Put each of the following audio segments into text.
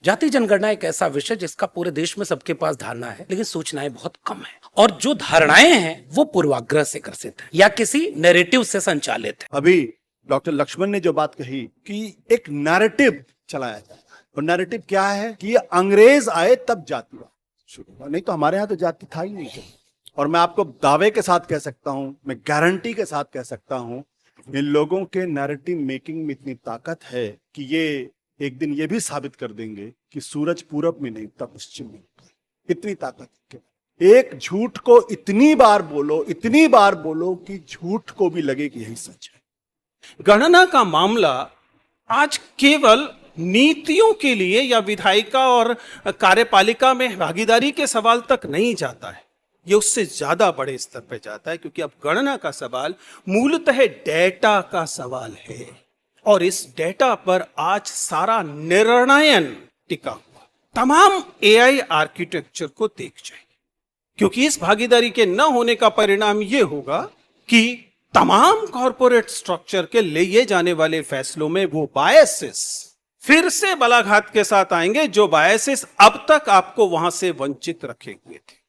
जाति जनगणना एक ऐसा विषय जिसका पूरे देश में सबके पास धारणा है, लेकिन सूचनाएं बहुत कम है, और जो धारणाएं हैं वो पूर्वाग्रह से ग्रसित है या किसी नैरेटिव से संचालित है। अभी डॉक्टर लक्ष्मण ने जो बात कही कि एक नैरेटिव चलाया जाए, और नैरेटिव क्या है कि ये अंग्रेज आए तब जातिवाद शुरू हुआ, नहीं तो हमारे यहाँ तो जाति था ही नहीं। और मैं आपको दावे के साथ कह सकता हूं, मैं गारंटी के साथ कह सकता हूं, इन लोगों के नैरेटिव मेकिंग में इतनी ताकत है कि ये एक दिन ये भी साबित कर देंगे कि सूरज पूरब में नहीं तब पश्चिम में। इतनी ताकत है। एक झूठ को इतनी बार बोलो कि झूठ को भी लगे कि यही सच है। गणना का मामला आज केवल नीतियों के लिए या विधायिका और कार्यपालिका में भागीदारी के सवाल तक नहीं जाता है, ये उससे ज्यादा बड़े स्तर पर जाता है, क्योंकि अब गणना का सवाल मूलतः डेटा का सवाल है, और इस डेटा पर आज सारा निर्णयन टिका हुआ। तमाम एआई आर्किटेक्चर को देख जाइए, क्योंकि इस भागीदारी के न होने का परिणाम यह होगा कि तमाम कॉरपोरेट स्ट्रक्चर के लिए जाने वाले फैसलों में वो बायसेस फिर से बलाघात के साथ आएंगे, जो बायसेस अब तक आपको वहां से वंचित रखे हुए थे।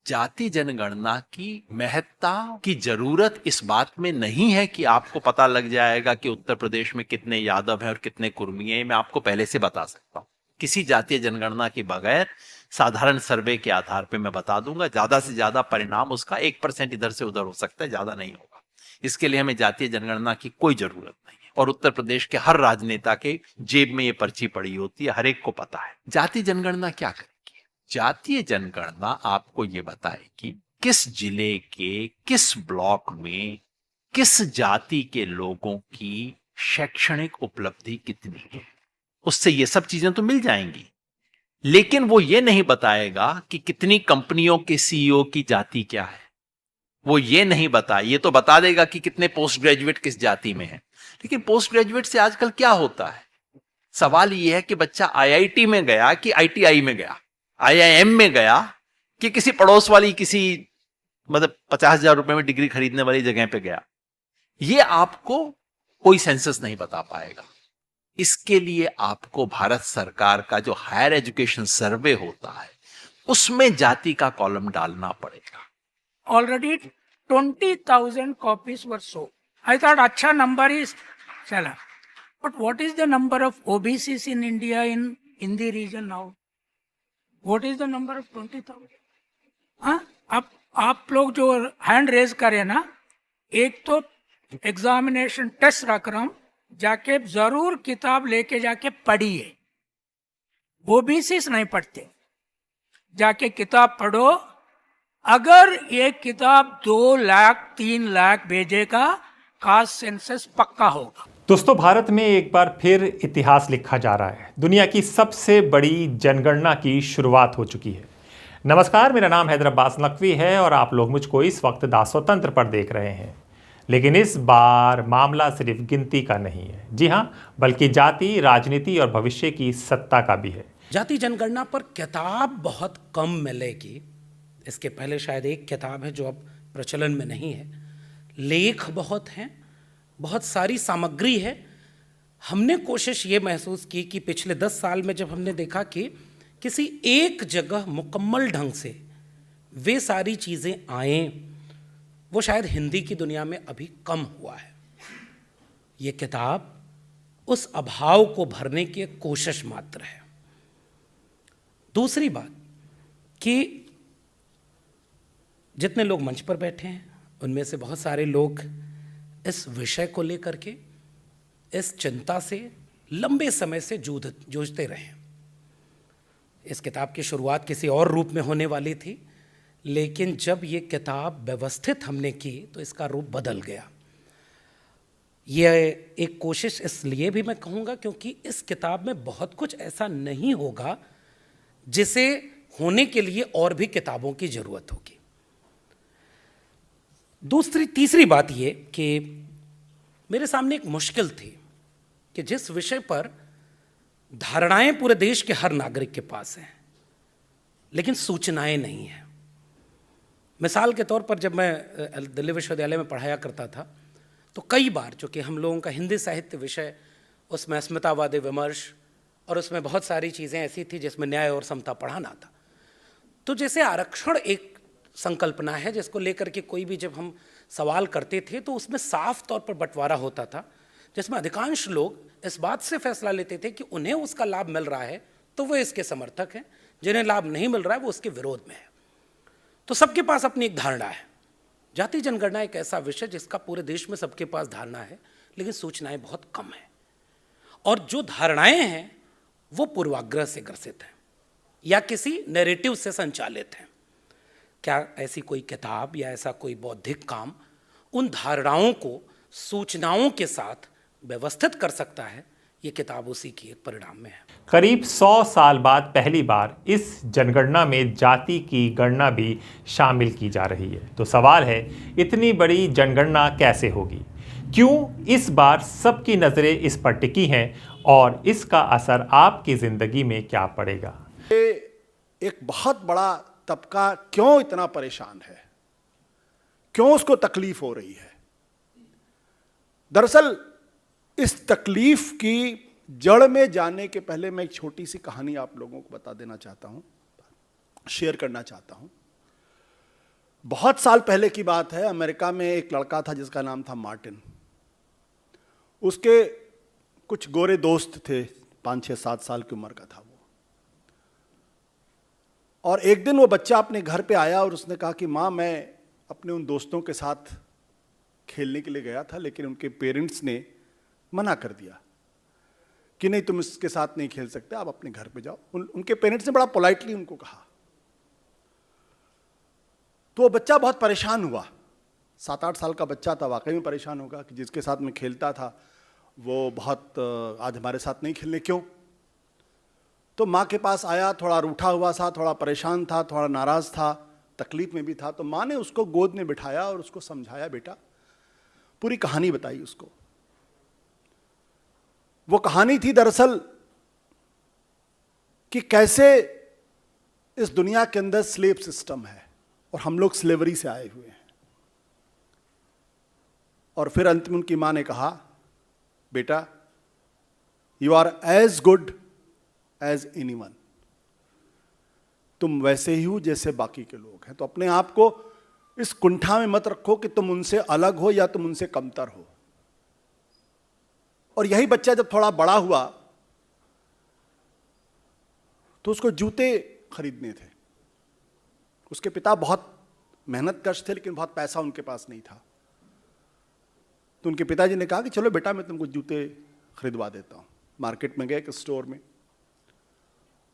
जाति जनगणना की महत्ता की जरूरत इस बात में नहीं है कि आपको पता लग जाएगा कि उत्तर प्रदेश में कितने यादव हैं और कितने कुर्मी हैं। मैं आपको पहले से बता सकता हूं, किसी जातीय जनगणना के बगैर साधारण सर्वे के आधार पे मैं बता दूंगा। ज्यादा से ज्यादा परिणाम उसका 1% इधर से उधर हो सकता है, ज्यादा नहीं होगा। इसके लिए हमें जातीय जनगणना की कोई जरूरत नहीं है, और उत्तर प्रदेश के हर राजनेता के जेब में ये पर्ची पड़ी होती है, हर एक को पता है। जातीय जनगणना क्या करेगी? जातीय जनगणना आपको ये बताएगी किस जिले के किस ब्लॉक में किस जाति के लोगों की शैक्षणिक उपलब्धि कितनी है। उससे ये सब चीजें तो मिल जाएंगी, लेकिन वो ये नहीं बताएगा कि कितनी कंपनियों के सीईओ की जाति क्या है। वो ये नहीं ये तो बता देगा कि कितने पोस्ट ग्रेजुएट किस जाति में है। लेकिन पोस्ट ग्रेजुएट से आजकल क्या होता है? सवाल ये है कि बच्चा आईआईटी में गया कि आईटीआई में गया, आईआईएम में गया कि किसी पड़ोस वाली किसी 50,000 रुपए में डिग्री खरीदने वाली जगह पे गया। ये आपको कोई सेंसस नहीं बता पाएगा। इसके लिए आपको भारत सरकार का जो हायर एजुकेशन सर्वे होता है उसमें जाति का कॉलम डालना पड़ेगा। Already 20,000 copies were sold. I thought अच्छा number is चला, but what is the number of OBCs in India in the region now? What is the number of 20,000? हाँ, आप लोग जो हैंड रेज करें ना, एक तो एग्जामिनेशन टेस्ट रख रहा हूं, जाके जरूर किताब लेके जाके पढ़िए। ओबीसीस नहीं पढ़ते, जाके किताब पढ़ो। अगर ये किताब 2 लाख 3 लाख भेजेगा, कास्ट सेंसस पक्का होगा। दोस्तों, भारत में एक बार फिर इतिहास लिखा जा रहा है। दुनिया की सबसे बड़ी जनगणना की शुरुआत हो चुकी है। नमस्कार, मेरा नाम हैदर अब्बास नकवी है और आप लोग मुझको इस वक्त दा स्वतंत्र पर देख रहे हैं। लेकिन इस बार मामला सिर्फ गिनती का नहीं है, जी हाँ, बल्कि जाति, राजनीति और भविष्य की सत्ता का भी है। जाति जनगणना पर किताब बहुत कम मिलेगी। इसके पहले शायद एक किताब है जो अब प्रचलन में नहीं है। लेख बहुत हैं, बहुत सारी सामग्री है। हमने कोशिश ये महसूस की कि पिछले 10 साल में जब हमने देखा कि किसी एक जगह मुकम्मल ढंग से वे सारी चीज़ें आएँ, वो शायद हिंदी की दुनिया में अभी कम हुआ है। ये किताब उस अभाव को भरने की एक कोशिश मात्र है। दूसरी बात कि जितने लोग मंच पर बैठे हैं उनमें से बहुत सारे लोग इस विषय को लेकर के, इस चिंता से लंबे समय से जूझते रहे। इस किताब की शुरुआत किसी और रूप में होने वाली थी, लेकिन जब ये किताब व्यवस्थित हमने की तो इसका रूप बदल गया। यह एक कोशिश इसलिए भी मैं कहूँगा क्योंकि इस किताब में बहुत कुछ ऐसा नहीं होगा जिसे होने के लिए और भी किताबों की जरूरत होगी। तीसरी बात ये कि मेरे सामने एक मुश्किल थी कि जिस विषय पर धारणाएं पूरे देश के हर नागरिक के पास हैं, लेकिन सूचनाएं नहीं हैं। मिसाल के तौर पर जब मैं दिल्ली विश्वविद्यालय में पढ़ाया करता था तो कई बार, चूँकि हम लोगों का हिंदी साहित्य विषय, उसमें अस्मितावादी विमर्श और उसमें बहुत सारी चीज़ें ऐसी थी जिसमें न्याय और समता पढ़ाना था। तो जैसे आरक्षण एक संकल्पना है जिसको लेकर के कोई भी जब हम सवाल करते थे तो उसमें साफ तौर पर बंटवारा होता था, जिसमें अधिकांश लोग इस बात से फैसला लेते थे कि उन्हें उसका लाभ मिल रहा है तो वो इसके समर्थक हैं, जिन्हें लाभ नहीं मिल रहा है वो उसके विरोध में है। तो सबके पास अपनी एक धारणा है। जाति जनगणना एक ऐसा विषय जिसका पूरे देश में सबके पास धारणा है, लेकिन सूचनाएं बहुत कम हैं, और जो धारणाएं हैं वो पूर्वाग्रह से ग्रसित हैं या किसी नैरेटिव से संचालित हैं। क्या ऐसी कोई किताब या ऐसा कोई बौद्धिक काम उन धारणाओं को सूचनाओं के साथ व्यवस्थित कर सकता है? ये किताब उसी की एक परिणाम में है। करीब 100 साल बाद पहली बार इस जनगणना में जाति की गणना भी शामिल की जा रही है। तो सवाल है, इतनी बड़ी जनगणना कैसे होगी? क्यों इस बार सबकी नज़रें इस पर टिकी हैं और इसका असर आपकी ज़िंदगी में क्या पड़ेगा? एक बहुत बड़ा तबका क्यों इतना परेशान है, क्यों उसको तकलीफ हो रही है? दरअसल इस तकलीफ की जड़ में जाने के पहले मैं एक छोटी सी कहानी आप लोगों को बता देना चाहता हूं, शेयर करना चाहता हूं। बहुत साल पहले की बात है, अमेरिका में एक लड़का था जिसका नाम था मार्टिन। उसके कुछ गोरे दोस्त थे, 5, 6, 7 साल की उम्र का था वो। और एक दिन वो बच्चा अपने घर पे आया और उसने कहा कि माँ, मैं अपने उन दोस्तों के साथ खेलने के लिए गया था, लेकिन उनके पेरेंट्स ने मना कर दिया कि नहीं, तुम इसके साथ नहीं खेल सकते, आप अपने घर पे जाओ। उनके पेरेंट्स ने बड़ा पोलाइटली उनको कहा। तो वो बच्चा बहुत परेशान हुआ। 7-8 साल का बच्चा था, वाकई में परेशान होगा कि जिसके साथ मैं खेलता था वो बहुत आज हमारे साथ नहीं खेलने, क्यों? तो माँ के पास आया, थोड़ा रूठा हुआ था, थोड़ा परेशान था, थोड़ा नाराज था, तकलीफ में भी था। तो माँ ने उसको गोद में बिठाया और उसको समझाया, बेटा, पूरी कहानी बताई उसको। वो कहानी थी दरअसल कि कैसे इस दुनिया के अंदर स्लेव सिस्टम है और हम लोग स्लेवरी से आए हुए हैं। और फिर अंत में उनकी मां ने कहा, बेटा, you are as good as anyone, तुम वैसे ही हो जैसे बाकी के लोग हैं। तो अपने आप को इस कुंठा में मत रखो कि तुम उनसे अलग हो या तुम उनसे कमतर हो। और यही बच्चा जब थोड़ा बड़ा हुआ तो उसको जूते खरीदने थे। उसके पिता बहुत मेहनतकश थे, लेकिन बहुत पैसा उनके पास नहीं था। तो उनके पिताजी ने कहा कि चलो बेटा, मैं तुमको जूते खरीदवा देता हूं। मार्केट में गए एक स्टोर में,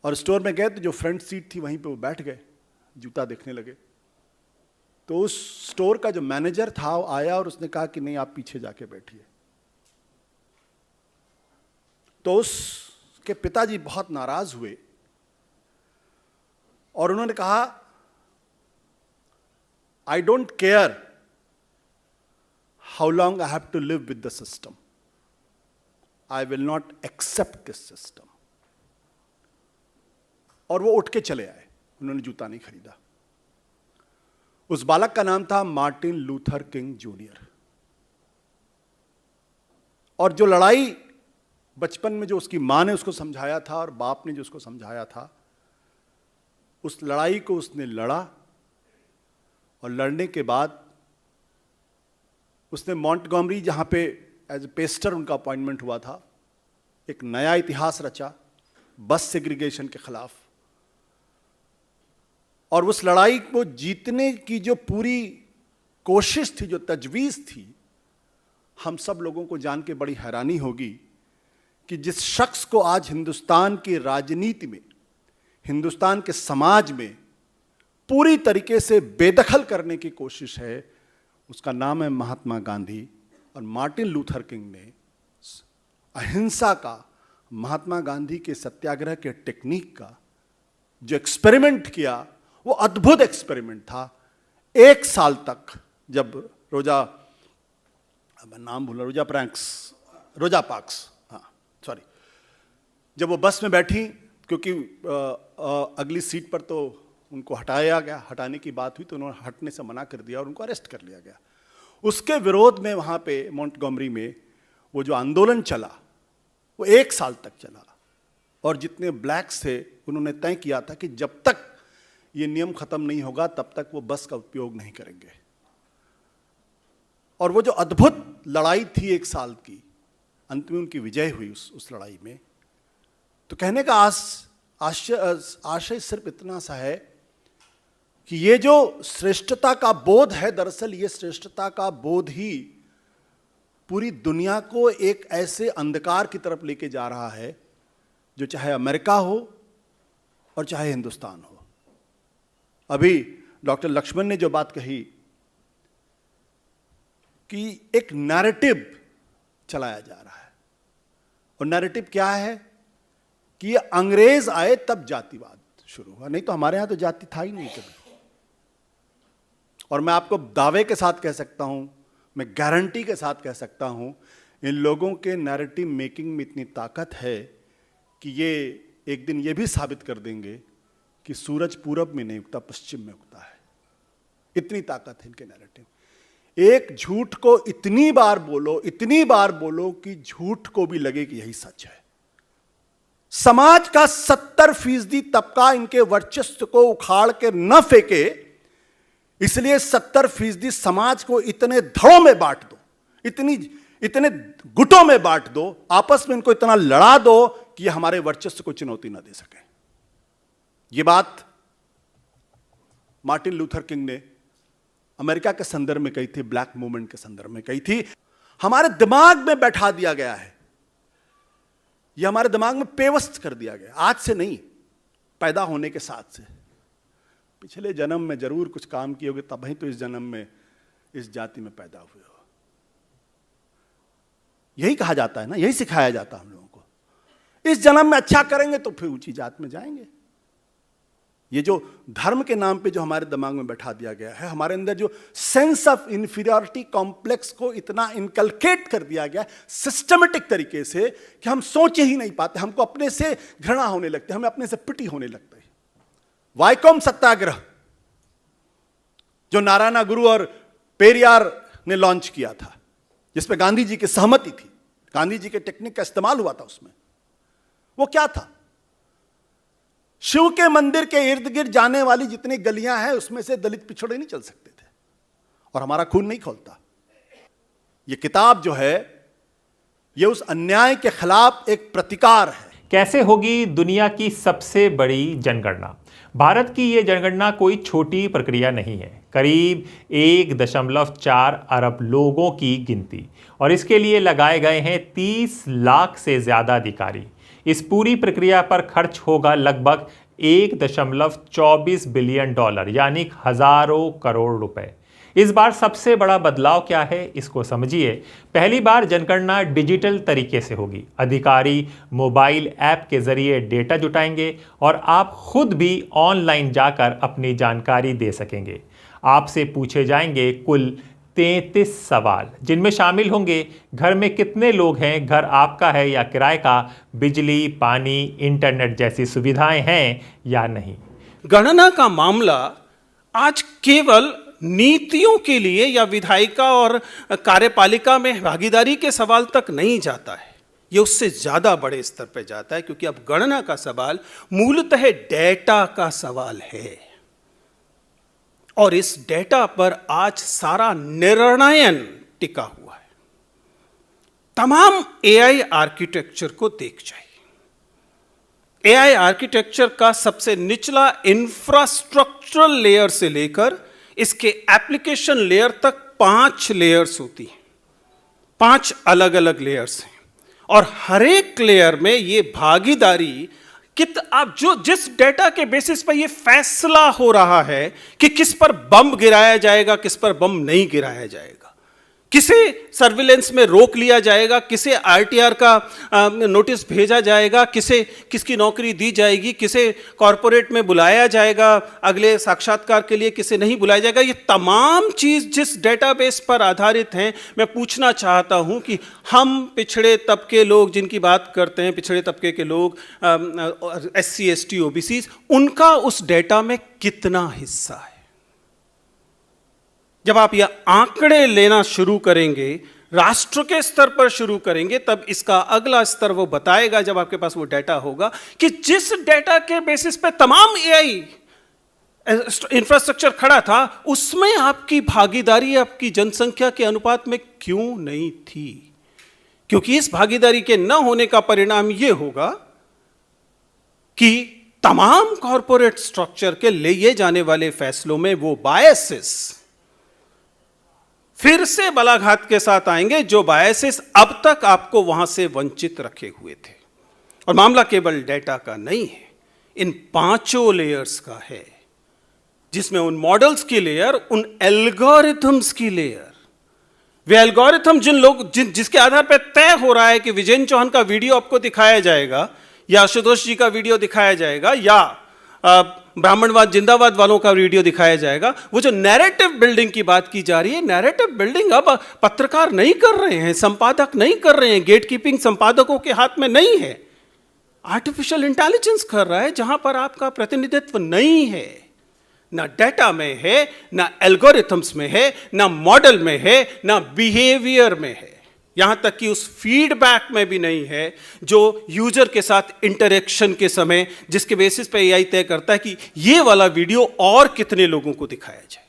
और स्टोर में गए तो जो फ्रंट सीट थी वहीं पे वो बैठ गए, जूता देखने लगे। तो उस स्टोर का जो मैनेजर था वो आया और उसने कहा कि नहीं, आप पीछे जाके बैठिए। तो उसके पिताजी बहुत नाराज हुए और उन्होंने कहा, I don't care how long I have to live with the system, I will not accept this system. और वो उठ के चले आए, उन्होंने जूता नहीं खरीदा। उस बालक का नाम था मार्टिन लूथर किंग जूनियर। और जो लड़ाई बचपन में जो उसकी मां ने उसको समझाया था और बाप ने जो उसको समझाया था, उस लड़ाई को उसने लड़ा। और लड़ने के बाद उसने मॉन्टगोमरी, जहां पे एज ए पेस्टर उनका अपॉइंटमेंट हुआ था, एक नया इतिहास रचा बस सेग्रीगेशन के खिलाफ। और उस लड़ाई को जीतने की जो पूरी कोशिश थी, जो तजवीज़ थी, हम सब लोगों को जान के बड़ी हैरानी होगी कि जिस शख्स को आज हिंदुस्तान की राजनीति में, हिंदुस्तान के समाज में पूरी तरीके से बेदखल करने की कोशिश है, उसका नाम है महात्मा गांधी। और मार्टिन लूथर किंग ने अहिंसा का, महात्मा गांधी के सत्याग्रह के टेक्निक का जो एक्सपेरिमेंट किया, वो अद्भुत एक्सपेरिमेंट था। 1 साल तक जब रोजा पार्क्स, जब वो बस में बैठी, क्योंकि अगली सीट पर तो उनको हटाया गया, हटाने की बात हुई तो उन्होंने हटने से मना कर दिया और उनको अरेस्ट कर लिया गया। उसके विरोध में वहाँ पे मॉन्टगोमरी में वो जो आंदोलन चला वो 1 साल तक चला। और जितने ब्लैक्स थे उन्होंने तय किया था कि जब तक ये नियम खत्म नहीं होगा तब तक वो बस का उपयोग नहीं करेंगे। और वो जो अद्भुत लड़ाई थी 1 साल की, अंत में उनकी विजय हुई उस लड़ाई में। तो कहने का आशय सिर्फ इतना सा है कि ये जो श्रेष्ठता का बोध है, दरअसल ये श्रेष्ठता का बोध ही पूरी दुनिया को एक ऐसे अंधकार की तरफ लेके जा रहा है जो चाहे अमेरिका हो और चाहे हिंदुस्तान हो। अभी डॉक्टर लक्ष्मण ने जो बात कही कि एक नैरेटिव चलाया जा रहा है, और नैरेटिव क्या है कि ये अंग्रेज आए तब जातिवाद शुरू हुआ, नहीं तो हमारे यहां तो जाति था ही नहीं कभी। और मैं आपको दावे के साथ कह सकता हूं, मैं गारंटी के साथ कह सकता हूं, इन लोगों के नैरेटिव मेकिंग में इतनी ताकत है कि ये एक दिन ये भी साबित कर देंगे कि सूरज पूरब में नहीं उगता, पश्चिम में उगता है। इतनी ताकत है इनके नैरेटिव। एक झूठ को इतनी बार बोलो कि झूठ को भी लगे कि यही सच है। समाज का 70% तबका इनके वर्चस्व को उखाड़ के न फेंके, इसलिए 70% समाज को इतने धड़ों में बांट दो, इतने गुटों में बांट दो, आपस में इनको इतना लड़ा दो कि ये हमारे वर्चस्व को चुनौती न दे सके। ये बात मार्टिन लूथर किंग ने अमेरिका के संदर्भ में कही थी, ब्लैक मूवमेंट के संदर्भ में कही थी। हमारे दिमाग में बैठा दिया गया है, यह हमारे दिमाग में पेवस्त कर दिया गया, आज से नहीं, पैदा होने के साथ से। पिछले जन्म में जरूर कुछ काम किए होगे, तब ही तो इस जन्म में इस जाति में पैदा हुए हो। यही कहा जाता है ना, यही सिखाया जाता है हम लोगों को। इस जन्म में अच्छा करेंगे तो फिर ऊंची जात में जाएंगे। ये जो धर्म के नाम पे जो हमारे दिमाग में बैठा दिया गया है, हमारे अंदर जो सेंस ऑफ इंफीरियरिटी कॉम्प्लेक्स को इतना इनकलकेट कर दिया गया सिस्टमेटिक तरीके से कि हम सोच ही नहीं पाते, हमको अपने से घृणा होने लगती है, हमें अपने से पिटी होने लगता है। वाइकोम सत्याग्रह जो नारायण गुरु और पेरियार ने लॉन्च किया था, जिसपे गांधी जी की सहमति थी, गांधी जी के टेक्निक का इस्तेमाल हुआ था उसमें, वो क्या था? शिव के मंदिर के इर्द गिर्द जाने वाली जितनी गलियां हैं उसमें से दलित पिछड़े नहीं चल सकते थे, और हमारा खून नहीं खौलता। यह किताब जो है यह उस अन्याय के खिलाफ एक प्रतिकार है। कैसे होगी दुनिया की सबसे बड़ी जनगणना? भारत की यह जनगणना कोई छोटी प्रक्रिया नहीं है। करीब 1.4 अरब लोगों की गिनती, और इसके लिए लगाए गए हैं 30 लाख से ज्यादा अधिकारी। इस पूरी प्रक्रिया पर खर्च होगा लगभग $1.24 बिलियन, यानी हजारों करोड़ रुपए। इस बार सबसे बड़ा बदलाव क्या है, इसको समझिए। पहली बार जनगणना डिजिटल तरीके से होगी। अधिकारी मोबाइल ऐप के जरिए डेटा जुटाएंगे और आप खुद भी ऑनलाइन जाकर अपनी जानकारी दे सकेंगे। आपसे पूछे जाएंगे कुल 33 सवाल, जिनमें शामिल होंगे घर में कितने लोग हैं, घर आपका है या किराए का, बिजली, पानी, इंटरनेट जैसी सुविधाएं हैं या नहीं। गणना का मामला आज केवल नीतियों के लिए या विधायिका और कार्यपालिका में भागीदारी के सवाल तक नहीं जाता है, यह उससे ज्यादा बड़े स्तर पर जाता है, क्योंकि अब गणना का सवाल मूलतः डेटा का सवाल है, और इस डेटा पर आज सारा निर्णयन टिका हुआ है। तमाम एआई आर्किटेक्चर को देख जाइए। एआई आर्किटेक्चर का सबसे निचला इंफ्रास्ट्रक्चरल लेयर से लेकर इसके एप्लीकेशन लेयर तक 5 लेयर्स होती हैं, 5 अलग अलग लेयर्स हैं, और हर एक लेयर में ये भागीदारी आप जिस डेटा के बेसिस पर यह फैसला हो रहा है कि किस पर बम गिराया जाएगा, किस पर बम नहीं गिराया जाएगा, किसे सर्विलेंस में रोक लिया जाएगा, किसे आरटीआर का नोटिस भेजा जाएगा, किसकी नौकरी दी जाएगी, किसे कॉरपोरेट में बुलाया जाएगा अगले साक्षात्कार के लिए, किसे नहीं बुलाया जाएगा, ये तमाम चीज जिस डेटाबेस पर आधारित हैं। मैं पूछना चाहता हूं कि हम पिछड़े तबके लोग जिनकी बात करते हैं, पिछड़े तबके के लोग, SC ST OBC, उनका उस डेटा में कितना हिस्सा है? जब आप यह आंकड़े लेना शुरू करेंगे राष्ट्र के स्तर पर शुरू करेंगे तब इसका अगला स्तर वो बताएगा, जब आपके पास वो डेटा होगा, कि जिस डेटा के बेसिस पे तमाम एआई इंफ्रास्ट्रक्चर खड़ा था उसमें आपकी भागीदारी आपकी जनसंख्या के अनुपात में क्यों नहीं थी। क्योंकि इस भागीदारी के न होने का परिणाम यह होगा कि तमाम कॉरपोरेट स्ट्रक्चर के लिए जाने वाले फैसलों में वो बायसेस फिर से बलाघात के साथ आएंगे, जो बायसेस अब तक आपको वहां से वंचित रखे हुए थे। और मामला केवल डेटा का नहीं है, इन 5 लेयर्स का है, जिसमें उन मॉडल्स की लेयर, उन एल्गोरिथम्स की लेयर, वे एल्गोरिथम जिसके आधार पर तय हो रहा है कि विजेंद्र चौहान का वीडियो आपको दिखाया जाएगा या आशुतोष जी का वीडियो दिखाया जाएगा या ब्राह्मणवाद जिंदाबाद वालों का वीडियो दिखाया जाएगा। वो जो नैरेटिव बिल्डिंग की बात की जा रही है, नैरेटिव बिल्डिंग अब पत्रकार नहीं कर रहे हैं, संपादक नहीं कर रहे हैं, गेट कीपिंग संपादकों के हाथ में नहीं है, आर्टिफिशियल इंटेलिजेंस कर रहा है, जहां पर आपका प्रतिनिधित्व नहीं है, ना डेटा में है, ना एल्गोरिथम्स में है, ना मॉडल में है, ना बिहेवियर में है, यहां तक कि उस फीडबैक में भी नहीं है जो यूजर के साथ इंटरेक्शन के समय, जिसके बेसिस पे एआई तय करता है कि ये वाला वीडियो और कितने लोगों को दिखाया जाए।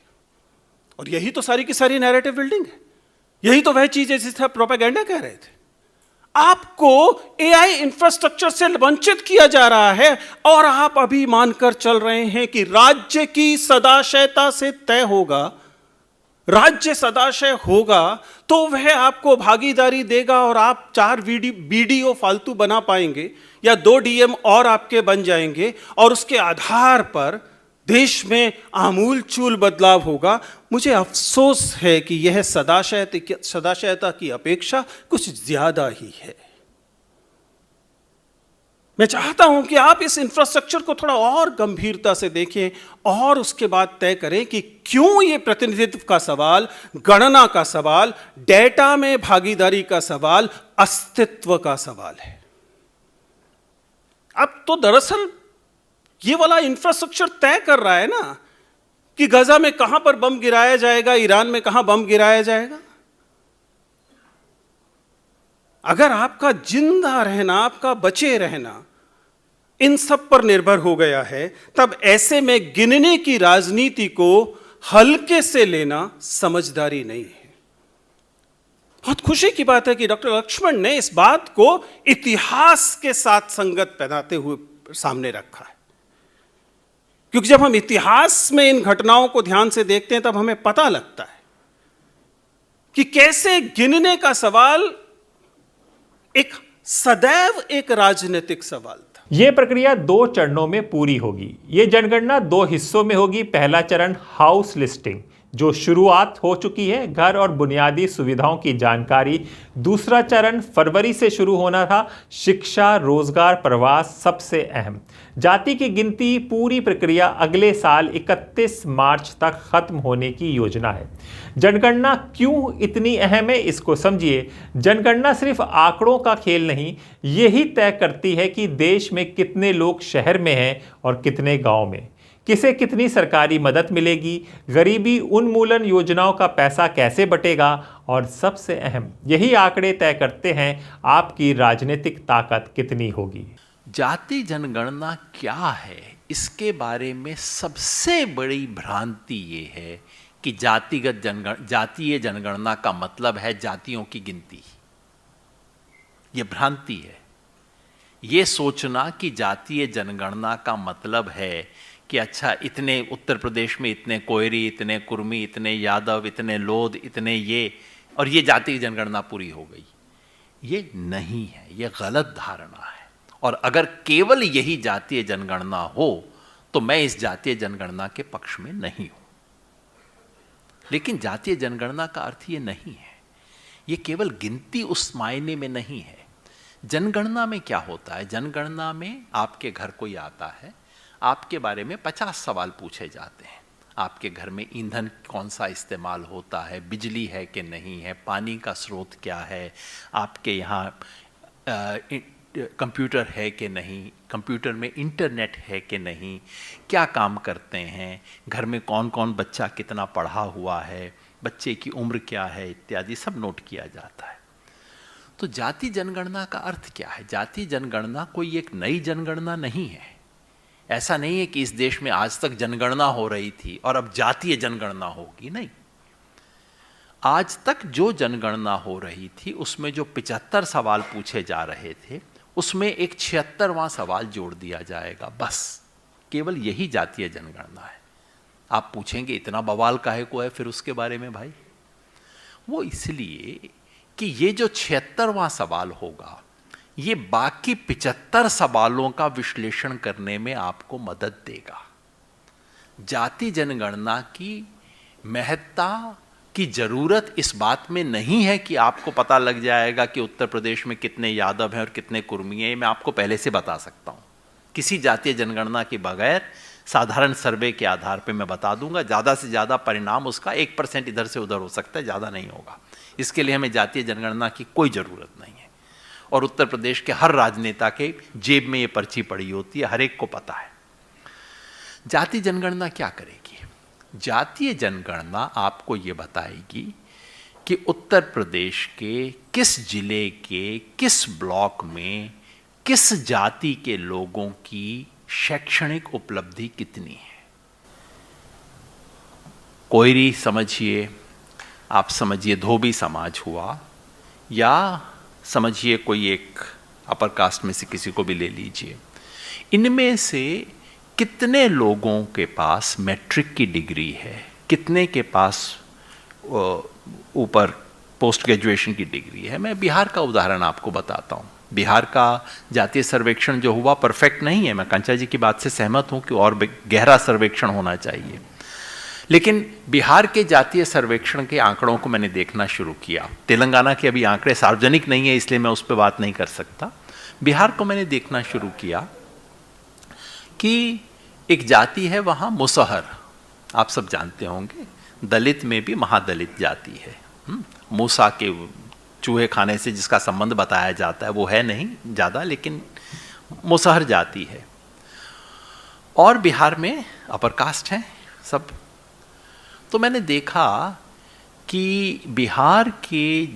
और यही तो सारी की सारी नैरेटिव बिल्डिंग है, यही तो वह चीज है जिसे आप प्रोपेगेंडा कह रहे थे। आपको एआई इंफ्रास्ट्रक्चर से वंचित किया जा रहा है और आप अभी मानकर चल रहे हैं कि राज्य की सदाशयता से तय होगा, राज्य सदाशय होगा तो वह आपको भागीदारी देगा और आप 4 बीडीओ फालतू बना पाएंगे या 2 डीएम और आपके बन जाएंगे और उसके आधार पर देश में आमूलचूल बदलाव होगा। मुझे अफसोस है कि यह सदाशयता की अपेक्षा कुछ ज्यादा ही है। मैं चाहता हूं कि आप इस इंफ्रास्ट्रक्चर को थोड़ा और गंभीरता से देखें और उसके बाद तय करें कि क्यों ये प्रतिनिधित्व का सवाल, गणना का सवाल, डेटा में भागीदारी का सवाल, अस्तित्व का सवाल है। अब तो दरअसल ये वाला इंफ्रास्ट्रक्चर तय कर रहा है ना कि गजा में कहां पर बम गिराया जाएगा, ईरान में कहां बम गिराया जाएगा। अगर आपका जिंदा रहना, आपका बचे रहना इन सब पर निर्भर हो गया है, तब ऐसे में गिनने की राजनीति को हल्के से लेना समझदारी नहीं है। बहुत खुशी की बात है कि डॉक्टर लक्ष्मण ने इस बात को इतिहास के साथ संगत पहनाते हुए सामने रखा है, क्योंकि जब हम इतिहास में इन घटनाओं को ध्यान से देखते हैं तब हमें पता लगता है कि कैसे गिनने का सवाल सदैव एक राजनीतिक सवाल था। ये प्रक्रिया 2 चरणों में पूरी होगी। ये जनगणना 2 हिस्सों में होगी। पहला चरण हाउस लिस्टिंग, जो शुरुआत हो चुकी है, घर और बुनियादी सुविधाओं की जानकारी। दूसरा चरण फरवरी से शुरू होना था, शिक्षा, रोजगार, प्रवास, सबसे अहम जाति की गिनती। पूरी प्रक्रिया अगले साल 31 मार्च तक खत्म होने की योजना है। जनगणना क्यों इतनी अहम है, इसको समझिए। जनगणना सिर्फ आंकड़ों का खेल नहीं, यही तय करती है कि देश में कितने लोग शहर में हैं और कितने गांव में, किसे कितनी सरकारी मदद मिलेगी, गरीबी उन्मूलन योजनाओं का पैसा कैसे बटेगा, और सबसे अहम यही आंकड़े तय करते हैं आपकी राजनीतिक ताकत कितनी होगी। जाति जनगणना क्या है, इसके बारे में सबसे बड़ी भ्रांति ये है कि जातीय जनगणना का मतलब है जातियों की गिनती। ये भ्रांति है। ये सोचना कि जातीय जनगणना का मतलब है कि अच्छा इतने उत्तर प्रदेश में इतने कोयरी, इतने कुर्मी, इतने यादव, इतने लोध, इतने ये, और ये जातीय जनगणना पूरी हो गई, ये नहीं है। ये गलत धारणा है। और अगर केवल यही जातीय जनगणना हो तो मैं इस जातीय जनगणना के पक्ष में नहीं हूं। लेकिन जातीय जनगणना का अर्थ ये नहीं है, ये केवल गिनती उस मायने में नहीं है। जनगणना में क्या होता है? जनगणना में आपके घर कोई आता है, आपके बारे में 50 सवाल पूछे जाते हैं। आपके घर में ईंधन कौन सा इस्तेमाल होता है, बिजली है कि नहीं है, पानी का स्रोत क्या है, आपके यहाँ कंप्यूटर है कि नहीं, कंप्यूटर में इंटरनेट है कि नहीं, क्या काम करते हैं, घर में कौन कौन बच्चा कितना पढ़ा हुआ है, बच्चे की उम्र क्या है इत्यादि सब नोट किया जाता है। तो जाति जनगणना का अर्थ क्या है? जाति जनगणना कोई एक नई जनगणना नहीं है। ऐसा नहीं है कि इस देश में आज तक जनगणना हो रही थी और अब जातीय जनगणना होगी, नहीं। आज तक जो जनगणना हो रही थी उसमें जो 75 सवाल पूछे जा रहे थे उसमें एक 76वां सवाल जोड़ दिया जाएगा, बस। केवल यही जातीय जनगणना है। आप पूछेंगे इतना बवाल काहे को है फिर उसके बारे में भाई? वो इसलिए कि ये जो 76वां सवाल होगा ये बाकी 75 सवालों का विश्लेषण करने में आपको मदद देगा। जाति जनगणना की महत्ता की जरूरत इस बात में नहीं है कि आपको पता लग जाएगा कि उत्तर प्रदेश में कितने यादव हैं और कितने कुर्मी हैं। मैं आपको पहले से बता सकता हूं। किसी जातीय जनगणना के बगैर साधारण सर्वे के आधार पर मैं बता दूंगा। ज़्यादा से ज़्यादा परिणाम उसका 1% इधर से उधर हो सकता है, ज़्यादा नहीं होगा। इसके लिए हमें जातीय जनगणना की कोई ज़रूरत नहीं है। और उत्तर प्रदेश के हर राजनेता के जेब में ये पर्ची पड़ी होती है, हर एक को पता है। जाति जनगणना क्या करेगी? जातीय जनगणना आपको ये बताएगी कि उत्तर प्रदेश के किस जिले के किस ब्लॉक में किस जाति के लोगों की शैक्षणिक उपलब्धि कितनी है। कोयरी समझिए, आप समझिए धोबी समाज हुआ, या समझिए कोई एक अपर कास्ट में से किसी को भी ले लीजिए। इनमें से कितने लोगों के पास मैट्रिक की डिग्री है, कितने के पास ऊपर पोस्ट ग्रेजुएशन की डिग्री है। मैं बिहार का उदाहरण आपको बताता हूँ। बिहार का जातीय सर्वेक्षण जो हुआ परफेक्ट नहीं है, मैं कंचा जी की बात से सहमत हूँ कि और गहरा सर्वेक्षण होना चाहिए। लेकिन बिहार के जातीय सर्वेक्षण के आंकड़ों को मैंने देखना शुरू किया। तेलंगाना के अभी आंकड़े सार्वजनिक नहीं है इसलिए मैं उस पर बात नहीं कर सकता। बिहार को मैंने देखना शुरू किया कि एक जाति है वहाँ मुसहर, आप सब जानते होंगे। दलित में भी महादलित जाति है। मूसा के चूहे खाने से जिसका संबंध बताया जाता है वो है नहीं ज़्यादा, लेकिन मुसहर जाति है। और बिहार में अपर कास्ट हैं सब। तो मैंने देखा कि बिहार के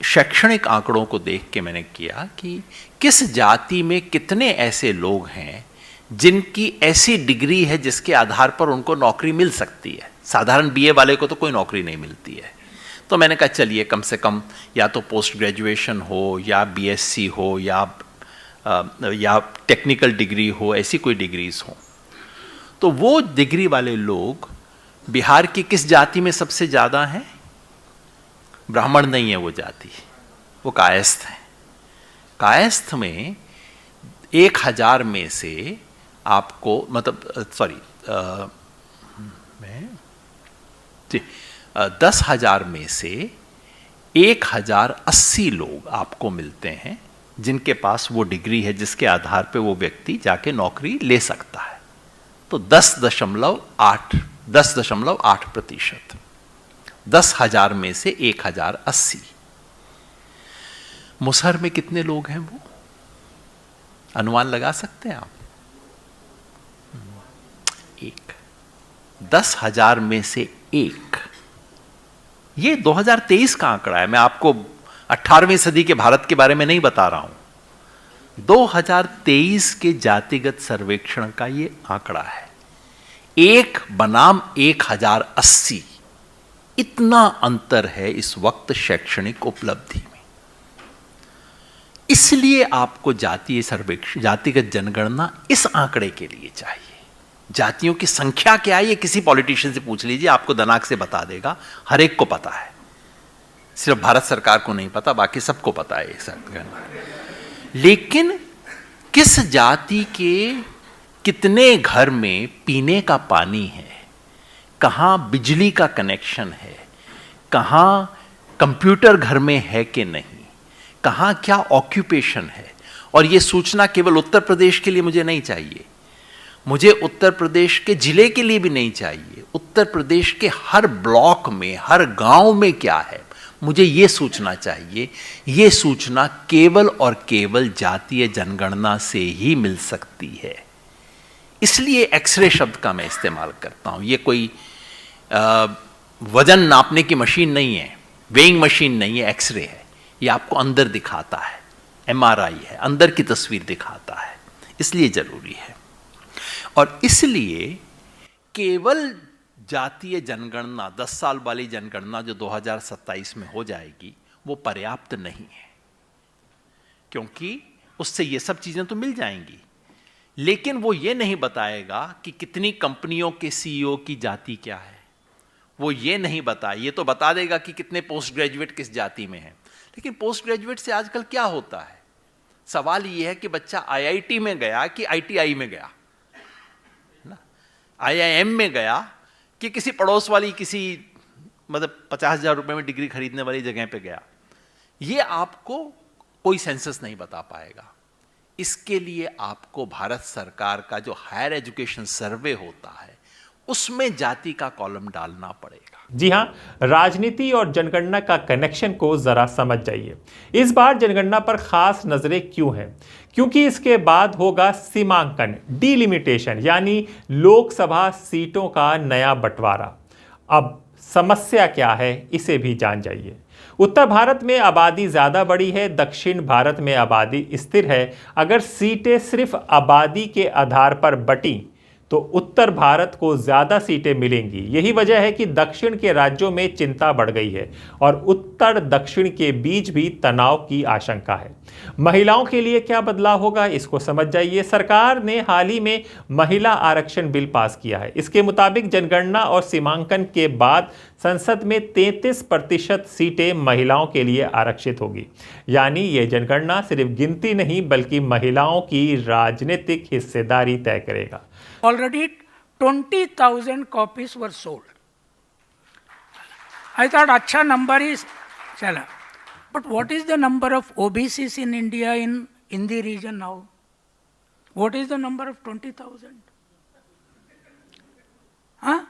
शैक्षणिक आंकड़ों को देख के मैंने किया कि किस जाति में कितने ऐसे लोग हैं जिनकी ऐसी डिग्री है जिसके आधार पर उनको नौकरी मिल सकती है। साधारण बीए वाले को तो कोई नौकरी नहीं मिलती है। तो मैंने कहा चलिए कम से कम या तो पोस्ट ग्रेजुएशन हो या बीएससी हो या टेक्निकल डिग्री हो, ऐसी कोई डिग्रीज हो। तो वो डिग्री वाले लोग बिहार की किस जाति में सबसे ज़्यादा हैं? ब्राह्मण नहीं है वो जाति, वो कायस्थ है। कायस्थ में 1000 में से आपको 10,000 में से 1080 लोग आपको मिलते हैं जिनके पास वो डिग्री है जिसके आधार पे वो व्यक्ति जाके नौकरी ले सकता है। तो 10.8%। 10,000 में से 1080। मुसहर में कितने लोग हैं वो अनुमान लगा सकते हैं आप? 1। 10,000 में से 1। ये 2023 का आंकड़ा है, मैं आपको 18वीं सदी के भारत के बारे में नहीं बता रहा हूं। 2023 के जातिगत सर्वेक्षण का ये आंकड़ा है। 1 बनाम 1080, इतना अंतर है इस वक्त शैक्षणिक उपलब्धि में। इसलिए आपको जातीय सर्वेक्षण, जातिगत जनगणना इस आंकड़े के लिए चाहिए। जातियों की संख्या क्या है ये किसी पॉलिटिशियन से पूछ लीजिए, आपको दिमाग से बता देगा। हर एक को पता है, सिर्फ भारत सरकार को नहीं पता, बाकी सबको पता है ये। लेकिन किस जाति के कितने घर में पीने का पानी है, कहाँ बिजली का कनेक्शन है, कहाँ कंप्यूटर घर में है कि नहीं, कहाँ क्या ऑक्यूपेशन है। और ये सूचना केवल उत्तर प्रदेश के लिए मुझे नहीं चाहिए, मुझे उत्तर प्रदेश के जिले के लिए भी नहीं चाहिए। उत्तर प्रदेश के हर ब्लॉक में, हर गांव में क्या है, मुझे ये सूचना चाहिए। ये सूचना केवल और केवल जातीय जनगणना से ही मिल सकती है। इसलिए एक्सरे शब्द का मैं इस्तेमाल करता हूँ। ये कोई वजन नापने की मशीन नहीं है, वेइंग मशीन नहीं है, एक्सरे है। ये आपको अंदर दिखाता है, एमआरआई है, अंदर की तस्वीर दिखाता है, इसलिए जरूरी है। और इसलिए केवल जातीय जनगणना 10 साल वाली जनगणना जो 2027 में हो जाएगी वो पर्याप्त नहीं है, क्योंकि उससे ये सब चीजें तो मिल जाएंगी, लेकिन वो ये नहीं बताएगा कि कितनी कंपनियों के सीईओ की जाति क्या है, वो ये नहीं बताए। ये तो बता देगा कि कितने पोस्ट ग्रेजुएट किस जाति में हैं, लेकिन पोस्ट ग्रेजुएट से आजकल क्या होता है? सवाल ये है कि बच्चा आईआईटी में गया कि आईटीआई में गया, ना, आईआईएम में गया कि किसी पड़ोस वाली किसी मतलब 50,000 रुपए में डिग्री खरीदने वाली जगह पे गया। ये आपको कोई सेंसस नहीं बता पाएगा। इसके लिए आपको भारत सरकार का जो हायर एजुकेशन सर्वे होता है उसमें जाति का कॉलम डालना पड़ेगा। जी हां, राजनीति और जनगणना का कनेक्शन को जरा समझ जाइए। इस बार जनगणना पर खास नजरें क्यों हैं? क्योंकि इसके बाद होगा सीमांकन, डिलिमिटेशन, यानी लोकसभा सीटों का नया बंटवारा। अब समस्या क्या है इसे भी जान जाइए। उत्तर भारत में आबादी ज्यादा बड़ी है, दक्षिण भारत में आबादी स्थिर है। अगर सीटें सिर्फ आबादी के आधार पर बटी तो उत्तर भारत को ज्यादा सीटें मिलेंगी। यही वजह है कि दक्षिण के राज्यों में चिंता बढ़ गई है और उत्तर दक्षिण के बीच भी तनाव की आशंका है। महिलाओं के लिए क्या बदलाव होगा इसको समझ जाइए। सरकार ने हाल ही में महिला आरक्षण बिल पास किया है। इसके मुताबिक जनगणना और सीमांकन के बाद संसद में 33% सीटें महिलाओं के लिए आरक्षित होगी। यानी ये जनगणना सिर्फ गिनती नहीं बल्कि महिलाओं की राजनीतिक हिस्सेदारी तय करेगा। Already 20,000 copies were sold. I thought अच्छा number is चला. But what is the number of OBCs in India in the region now? What is the number of 20,000? हाँ?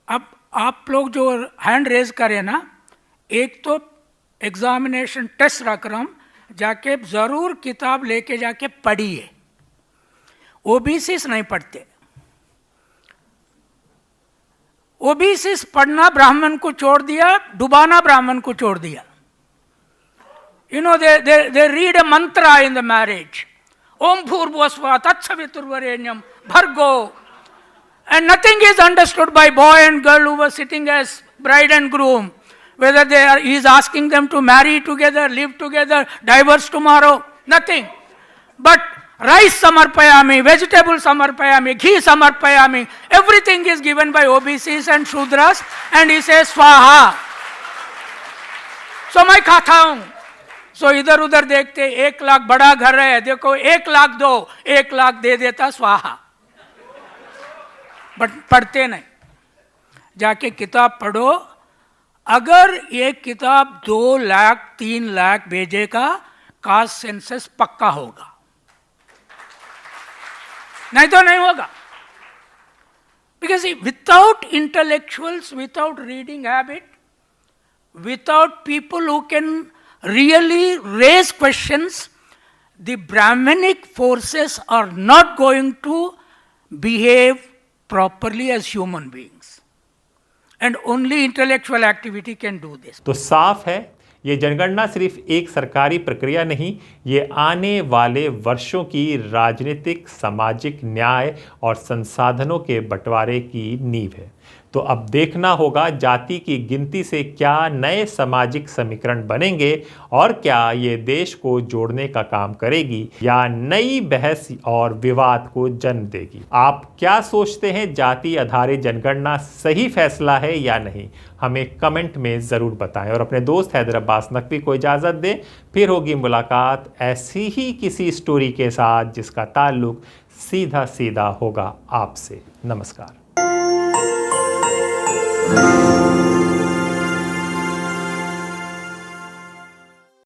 अब आप लोग जो हैंड रेज करें ना, एक तो एग्जामिनेशन टेस्ट रख रहा हूँ, जाके जरूर किताब लेके जाके पढ़िए। ओबीसीस नहीं पढ़ते। ओबीसीस पढ़ना ब्राह्मण को छोड़ दिया, डुबाना ब्राह्मण को छोड़ दिया। You know, they read a mantra in the marriage. Om Bhurvasva Tatsaviturenyam Bhargo. And nothing is understood by boy and girl who were sitting as bride and groom. Whether he is asking them to marry together, live together, divorce tomorrow, nothing. But rice samarpayami, vegetable samarpayami, ghee samarpayami, everything is given by OBCs and Shudras, and he says Swaha. So मैं खाता हूं। So इधर उधर देखते 1 लाख बड़ा घर है, देखो 1 लाख दो, 1 लाख दे देता स्वाहा। बट पढ़ते नहीं। जाके किताब पढ़ो। अगर ये किताब 2 लाख 3 लाख भेजेगा, कास्ट सेंसस पक्का होगा, नहीं तो नहीं होगा। Because without intellectuals, without reading habit, without people who can really raise questions, the Brahminic forces are not going to behave properly as human beings. And only intellectual activity can do this. तो साफ है, ये जनगणना सिर्फ एक सरकारी प्रक्रिया नहीं, ये आने वाले वर्षों की राजनीतिक, सामाजिक न्याय और संसाधनों के बंटवारे की नींव है। तो अब देखना होगा जाति की गिनती से क्या नए सामाजिक समीकरण बनेंगे और क्या ये देश को जोड़ने का काम करेगी या नई बहस और विवाद को जन्म देगी। आप क्या सोचते हैं, जाति आधारित जनगणना सही फैसला है या नहीं? हमें कमेंट में ज़रूर बताएं और अपने दोस्त हैदर अब्बास नकवी को इजाज़त दें। फिर होगी मुलाकात ऐसी ही किसी स्टोरी के साथ जिसका ताल्लुक सीधा सीधा होगा आपसे। नमस्कार।